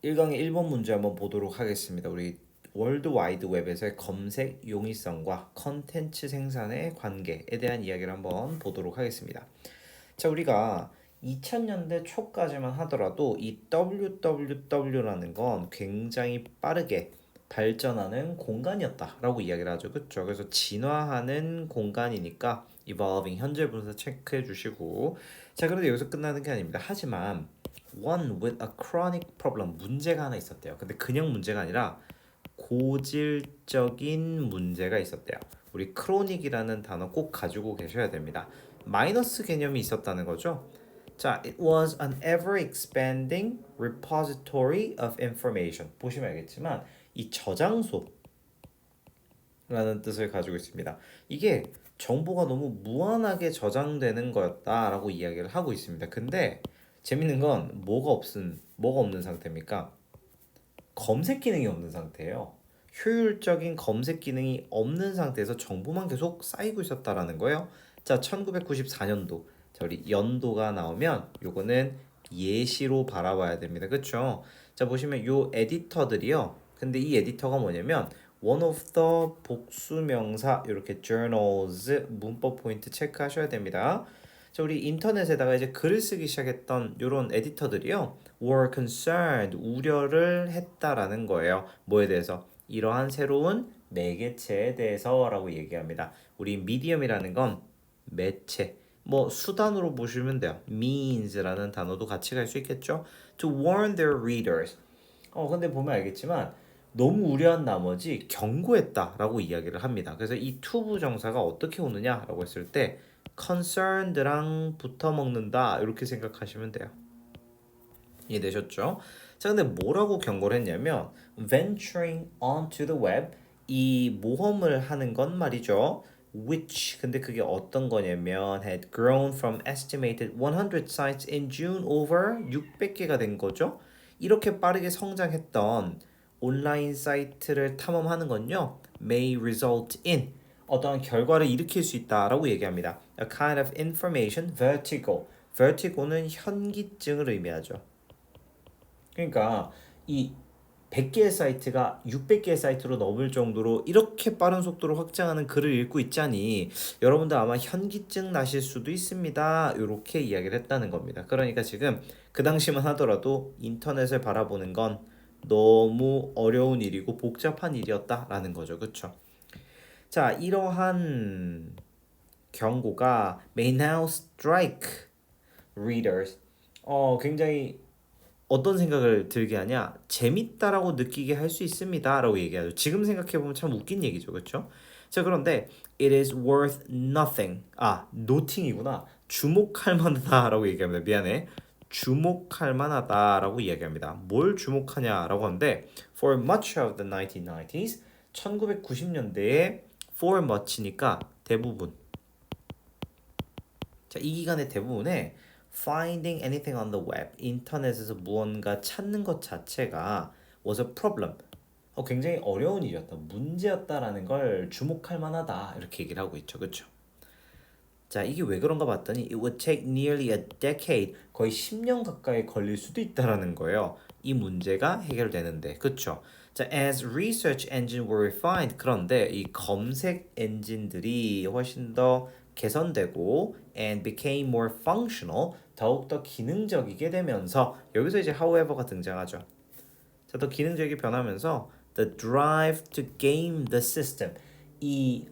1강의 1번 문제 한번 보도록 하겠습니다. 우리 월드 와이드 웹에서의 검색 용이성과 컨텐츠 생산의 관계에 대한 이야기를 한번 보도록 하겠습니다. 자, 우리가 2000년대 초까지만 하더라도 이 www라는 건 굉장히 빠르게 발전하는 공간이었다라고 이야기를 하죠. 그렇죠? 그래서 진화하는 공간이니까 evolving 현재 분사 체크해 주시고, 자, 그런데 여기서 끝나는 게 아닙니다. 하지만 one with a chronic problem 문제가 하나 있었대요. 근데 그냥 문제가 아니라 고질적인 문제가 있었대요. 우리 크로닉이라는 단어 꼭 가지고 계셔야 됩니다. 마이너스 개념이 있었다는 거죠. 자, it was an ever expanding repository of information. 보시면 알겠지만 이 저장소라는 뜻을 가지고 있습니다. 이게 정보가 너무 무한하게 저장되는 거였다라고 이야기를 하고 있습니다. 근데 재밌는 건 뭐가 없는 상태입니까? 검색 기능이 없는 상태예요. 효율적인 검색 기능이 없는 상태에서 정보만 계속 쌓이고 있었다라는 거예요. 자, 1994년도. 자, 우리 연도가 나오면 요거는 예시로 바라봐야 됩니다. 그렇죠? 자, 보시면 요 에디터들이요. 근데 이 에디터가 뭐냐면 one of the 복수명사 이렇게 journals 문법 포인트 체크하셔야 됩니다. 자, 우리 인터넷에다가 이제 글을 쓰기 시작했던 이런 에디터들이요. were concerned, 우려를 했다라는 거예요. 뭐에 대해서? 이러한 새로운 매개체에 대해서라고 얘기합니다. 우리 미디엄이라는 건 매체, 뭐 수단으로 보시면 돼요. means라는 단어도 같이 갈 수 있겠죠. To warn their readers. 근데 보면 알겠지만 너무 우려한 나머지 경고했다라고 이야기를 합니다. 그래서 이 투부 정사가 어떻게 오느냐라고 했을 때 concerned랑 붙어 먹는다 이렇게 생각하시면 돼요. 이해되셨죠? 자, 근데 뭐라고 경고를 했냐면 venturing onto the web 이 모험을 하는 건 말이죠. which 근데 그게 어떤 거냐면 had grown from estimated 100 sites in June over 600개가 된 거죠. 이렇게 빠르게 성장했던 온라인 사이트를 탐험하는 건요. may result in 어떠한 결과를 일으킬 수 있다라고 얘기합니다. A kind of information vertigo. vertigo는 현기증을 의미하죠. 그러니까 이 100개의 사이트가 600개의 사이트로 넘을 정도로 이렇게 빠른 속도로 확장하는 글을 읽고 있자니 여러분들 아마 현기증 나실 수도 있습니다. 이렇게 이야기를 했다는 겁니다. 그러니까 지금 그 당시만 하더라도 인터넷을 바라보는 건 너무 어려운 일이고 복잡한 일이었다라는 거죠. 그렇죠? 자, 이러한 경고가 may now strike readers. 굉장히 어떤 생각을 들게 하냐? 재밌다라고 느끼게 할 수 있습니다라고 얘기하죠. 지금 생각해 보면 참 웃긴 얘기죠, 그렇죠? 자, 그런데 it is worth nothing. nothing이구나. 주목할 만하다라고 얘기합니다. 미안해. 주목할 만하다라고 이야기합니다. 뭘 주목하냐라고 하는데 for much of the 1990s 1990년대에 for much니까 대부분. 자, 이 기간의 대부분에 finding anything on the web, 인터넷에서 무언가 찾는 것 자체가 was a problem. 굉장히 어려운 일이었다, 문제였다라는 걸 주목할 만하다 이렇게 얘기를 하고 있죠, 그렇죠? 자, 이게 왜 그런가 봤더니 it would take nearly a decade, 거의 10년 가까이 걸릴 수도 있다라는 거예요. 이 문제가 해결되는데, 그렇죠? 자, as research engine were refined, 그런데 이 검색 엔진들이 훨씬 더 개선되고 and became more functional, 더욱더 기능적이게 되면서 여기서 이제 however가 등장하죠. 자, 더 기능적이게 변하면서 the drive to game the system, 이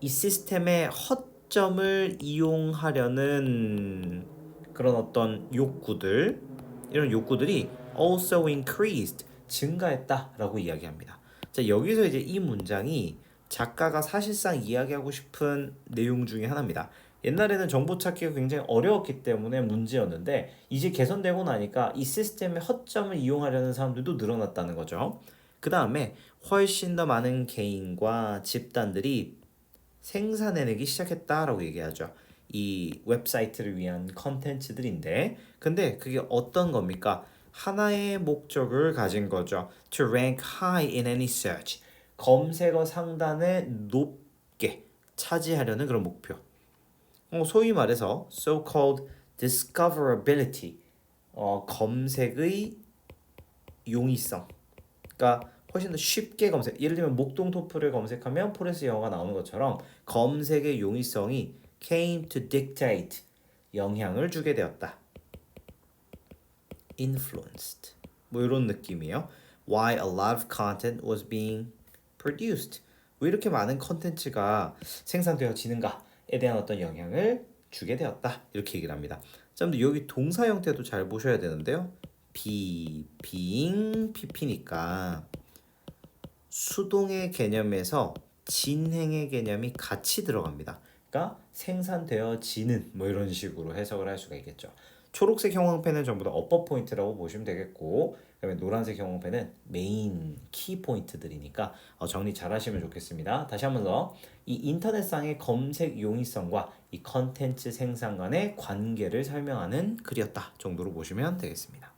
시스템의 허점을 이용하려는 그런 어떤 욕구들, 이런 욕구들이 also increased, 증가했다라고 이야기합니다. 자, 여기서 이제 이 문장이 작가가 사실상 이야기하고 싶은 내용 중에 하나입니다. 옛날에는 정보 찾기가 굉장히 어려웠기 때문에 문제였는데 이제 개선되고 나니까 이 시스템의 허점을 이용하려는 사람들도 늘어났다는 거죠. 그 다음에 훨씬 더 많은 개인과 집단들이 생산해내기 시작했다라고 얘기하죠. 이 웹사이트를 위한 컨텐츠들인데, 근데 그게 어떤 겁니까? 하나의 목적을 가진 거죠. To rank high in any search. 검색어 상단에 높게 차지하려는 그런 목표. 소위 말해서 so-called discoverability. 검색의 용이성. 그러니까 훨씬 더 쉽게 검색. 예를 들면 목동 토플을 검색하면 포레스 영어가 나오는 것처럼 검색의 용이성이 came to dictate 영향을 주게 되었다. influenced. 뭐 이런 느낌이에요. Why a lot of content was being produced. 왜 이렇게 많은 컨텐츠가 생산되어지는가에 대한 어떤 영향을 주게 되었다. 이렇게 얘기를 합니다. 자, 근데 여기 동사 형태도 잘 보셔야 되는데요. being, pp니까 수동의 개념에서 진행의 개념이 같이 들어갑니다. 그러니까 생산되어지는 뭐 이런 식으로 해석을 할 수가 있겠죠. 초록색 형광펜은 전부 다 어퍼 포인트라고 보시면 되겠고, 그다음에 노란색 형광펜은 메인 키 포인트들이니까 정리 잘 하시면 좋겠습니다. 다시 한번 더, 이 인터넷상의 검색 용이성과 이 컨텐츠 생산 간의 관계를 설명하는 글이었다 정도로 보시면 되겠습니다.